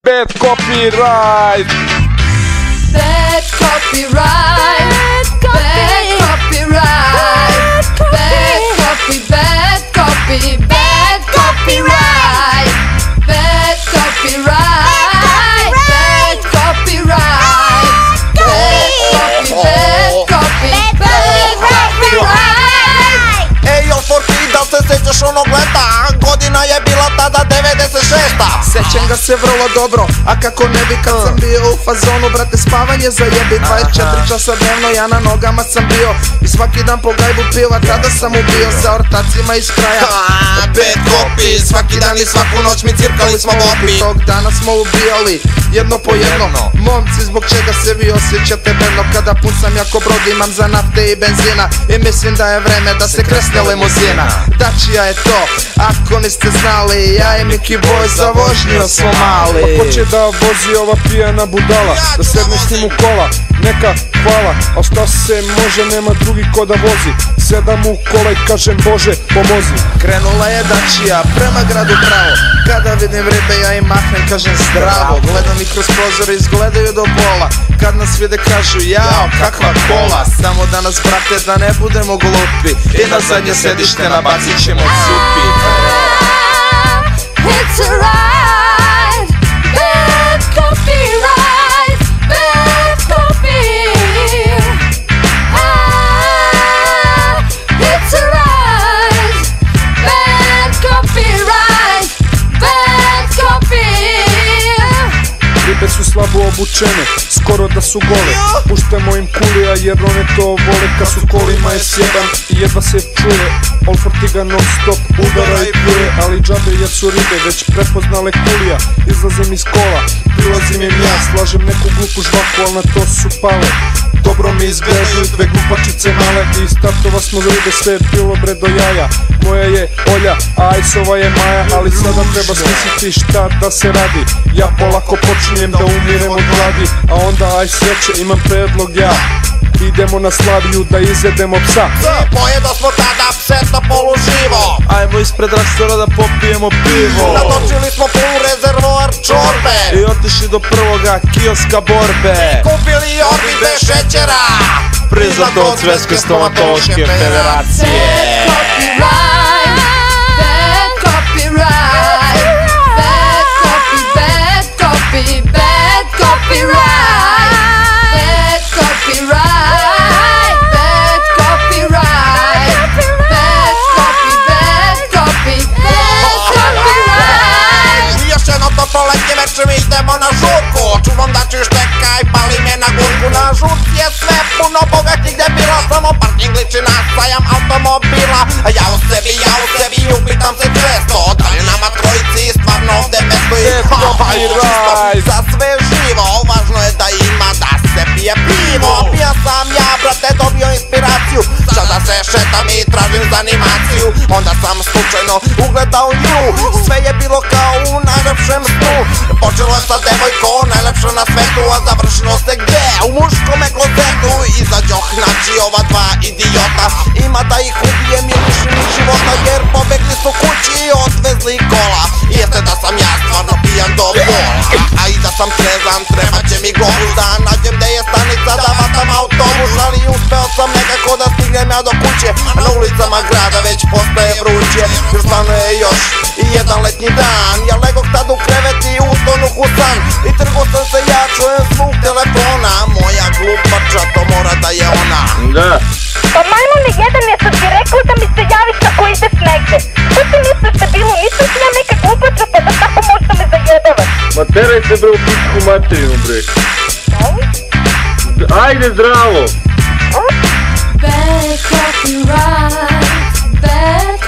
Bad copyright. Bad copyright. Bad copyright. Bad copy. Bad copy. Bad copyright. Bad copyright. Bad copyright. Bad copy. Bad copyright. Ejo Forti, da se sećaš onog leta? Godina je bila tada 96. Sećam ga se vrlo dobro, a kako ne bi kad sam bio u fazonu. Brate, spavanje zajebi 24 časa dnevno, ja na nogama sam bio i svaki dan po gajbu piva, tada sam ubio sa ortacima iz kraja. Bad copy, svaki dan i svaku noć mi cirkali smo gopi. Tog dana smo ubijali jedno po jedno. Momci, zbog čega se vi osjećate bedno? Kada pucam jako brod imam za nafte i benzina i mislim da je vreme da se kresne limuzina. Dačija je to, ako niste znali, ja i Miki Boy za vožnju smo mali. Pa ko će da vozi ova pijana budala, da sedne s njim u kola, neka hvala. A šta se može, nema drugi ko da vozi. Sedam u kola i kažem Bože pomozi. Krenula je Dačija prema gradu pravo, kada vidim ribe ja im mahnem kažem zdravo. Gledam ih kroz prozore, izgledaju do bola, kad nas vide kažu jao kakva kola. Samo da nas brate da ne budemo glupi i na zadnje sedište nabacit ćemo supi. It's a ride. Bad copyright. Bad copy. It's a ride. Bad copyright. Bad copy. Ribe su slabo obučene, skoro da su gole. Puštamo im kulija jer one to vole. Kad su kolima je sjeban i jedva se čuje. All Forti ga non stop udara i pljuje. Ali džabe jer su ribe već prepoznale kulija. Izlazim iz kola, prilazim im ja, slažem neku glupu žvaku, al na to su pale. Dobro mi izgledaju dve glupačice male i iz startova smo ribe, sve je bilo bre do jaja. Moja je Olja, a Ajsova je Maja, ali sada treba smisliti šta da se radi. Ja polako počinjem da umirem od gladi, a onda aj sreće imam predlog ja. Idemo na Slaviju da izjedemo psa. Pojedo smo tada pseta poluživo, Ajmo ispred rastora da popijemo pivo. natočili smo pun rezervoar čorbe I otišli do prvoga kioska borbe. kupili orbi bez šećera, Priznato od Svetske stomatološke federacije. Bad copyright. Bad copy. Bad copy. Bad copyright. Bad copyright. Bad copyright. Bad copy. Bad copy. Bad copyright. Još jedno to poletnje večer mi idemo na žurku. Čuvam da ću šteka i pali me na gurku. Na žurci je sve puno bogatih debila, samo parking liči na sajam automobila. A ja u sebi upitam se često, da li nama trojici stvarno ovde mesto i copyright. za sve živo, važno je da ima da se pije pivo. Pija sam ja, brate, dobio inspiraciju, sada se šetam i tražim za animaciju. Onda sam slučajno ugledao nju, sve je bilo kao u najlepšem snu. Počelo je sa devojkom, najlepša na svetu, a završilo se gde? U muškome klozetu. Izađoh, znači ova dva idiota, ima da ih ubijem i lišim ih života, jer pobegli su kući i odvezli kola. Jeste da sam ja stvarno pijan do bola, a i da sam trezan, treba će mi globus da nađem gde je stanica, da vatam autobus. Ali uspeo sam nekako da stignem ja do kuće, a na ulicama grada već postaje vruće, jer stvarno je još i jedan letnji dan. Ja legoh tad u krevet i utonuh u san i trgo sam se, ja čujem zvuk telefona. Moja glupača, to mora da je ona. Da. Pa majmune jedan je sad ti rekao da mi se javiš ako ideš negde. Što ti misliš da bilo, nisam ti ja neka glupača pa da tako možda me zajebavaš. Ma teraj se bre u pičku materiju bre. Ajde zdravo. Bad copyright. Bad